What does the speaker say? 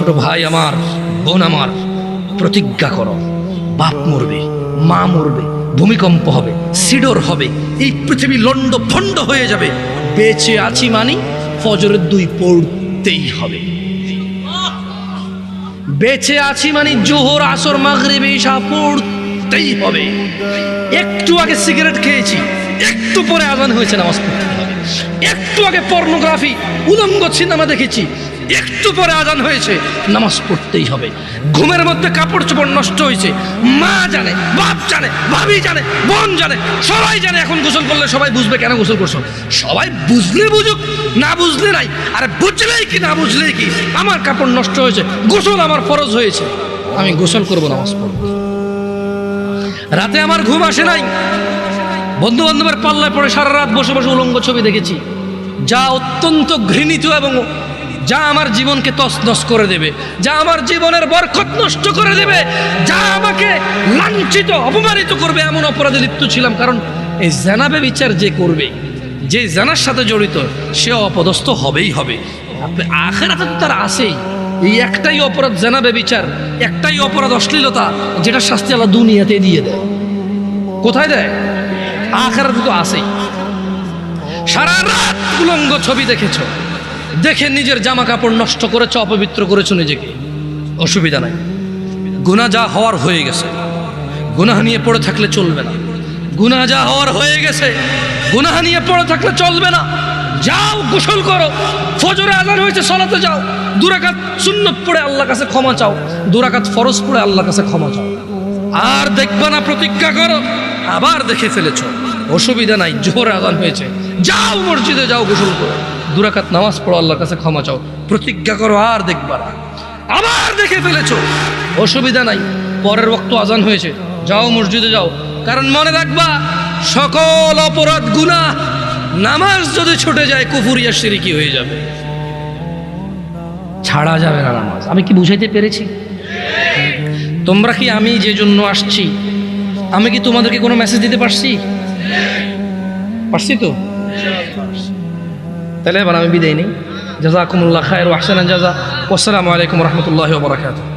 ছোট ভাই আমার, বোন আমার, প্রতিজ্ঞা করো, বাপ মরবে, মা মরবে, ভূমিকম্প হবে, সিডর হবে, এই পৃথিবী লন্ড ভন্ড হয়ে যাবে, বেঁচে আছি মানি ফজরের 2 পড়তেই হবে। বেঁচে আছি মানে জোহর, আসর, মাগরিব, ইশা পড়তেই হবে। একটু আগে সিগারেট খেয়েছি, একটু পরে আজান হয়েছে, নামাজ পড়তে হবে। একটু আগে পর্নোগ্রাফি, উলঙ্গ সিনেমা দেখেছি, একটু পরে আজান হয়েছে, নামাজ পড়তেই হবে। ঘুমের মধ্যে কাপড় চোপড় নষ্ট হয়েছে, মা জানে, বাপ জানে, ভাবি জানে, বোন জানে, সবাই জানে। এখন গোসল করলে সবাই বুঝবে কেন গোসল করছো। সবাই বুঝলে বুঝুক, না বুঝলে নাই। আরে বুঝলেই কি না বুঝলেই কি, আমার কাপড় নষ্ট হয়েছে, গোসল আমার ফরজ হয়েছে, আমি গোসল করবো, নামাজ পড়বো। রাতে আমার ঘুম আসে নাই, বন্ধু বান্ধবের পাল্লায় পড়ে সারা রাত বসে বসে উলঙ্গ ছবি দেখেছি, যা অত্যন্ত ঘৃণিত এবং যা আমার জীবনকে তছনছ করে দেবে, যা আমার জীবনের বরকত নষ্ট করে দেবে, যা আমাকে লাঞ্ছিত অপমানিত করবে, এমন অপরাধে লিপ্ত ছিলাম। কারণ এই জানাবে বিচার যে করবে, যে জানার সাথে জড়িত, সে অপদস্থ হবেই হবে। আখিরাতে তো তার আছেই। এই একটাই অপরাধ জানাবে বিচার, একটাই অপরাধ অশ্লীলতা, যেটা শাস্তি আল্লাহ দুনিয়াতে দিয়ে দেয়। কোথায় দেয়? আখিরাতে তো আছেই। সারা রাত উলঙ্গ ছবি দেখেছো, দেখে নিজের জামা কাপড় নষ্ট করেছো, অপবিত্র করেছো নিজেকে, অসুবিধা নাই। গুনাহ যা হওয়ার হয়ে গেছে, গুনাহ নিয়ে পড়ে থাকলে চলবে না। গুনাহ যা হওয়ার হয়ে গেছে, গুনাহ নিয়ে পড়ে থাকলে চলবে না। যাও গোসল করো, ফজরে আজান হয়েছে, সালাতে যাও, 2 রাকাত সুন্নত পড়ে আল্লাহর কাছে ক্ষমা চাও, 2 রাকাত ফরজ পড়ে আল্লাহর কাছে ক্ষমা চাও। আর দেখবা না, প্রতিজ্ঞা করো। আবার দেখে ফেলেছো, অসুবিধা নাই, জোহরে আজান হয়েছে, যাও মসজিদে যাও, গোসল করো, 2 রাকাত নামাজ পড়ো, আল্লাহর কাছে ক্ষমা চাও, প্রতিজ্ঞা করো। আর দেখবা না। আবার দেখে ফেলেছো, অসুবিধা নাই, পরের ওয়াক্ত আজান হয়েছে, যাও মসজিদে যাও। কারণ মনে রাখবা, সকল অপরাধ গুনাহ, নামাজ যদি ছুটে যায় কুফরিয়া শিরকি হয়ে যাবে, ছাড়া যাবে না নামাজ। আমি কি বুঝাইতে পেরেছি? তোমরা কি, আমি যে জন্য আসছি, আমি কি তোমাদেরকে কোনো মেসেজ দিতে পারছি? পারছি তো? তাহলে এবার আমি বিদায় নেই। জাযাকুমুল্লাহ খায়র ওয়া আহসানাল জাযা। ওয়াসসালামু আলাইকুম ওয়া রাহমাতুল্লাহি ওয়া বারাকাতুহু।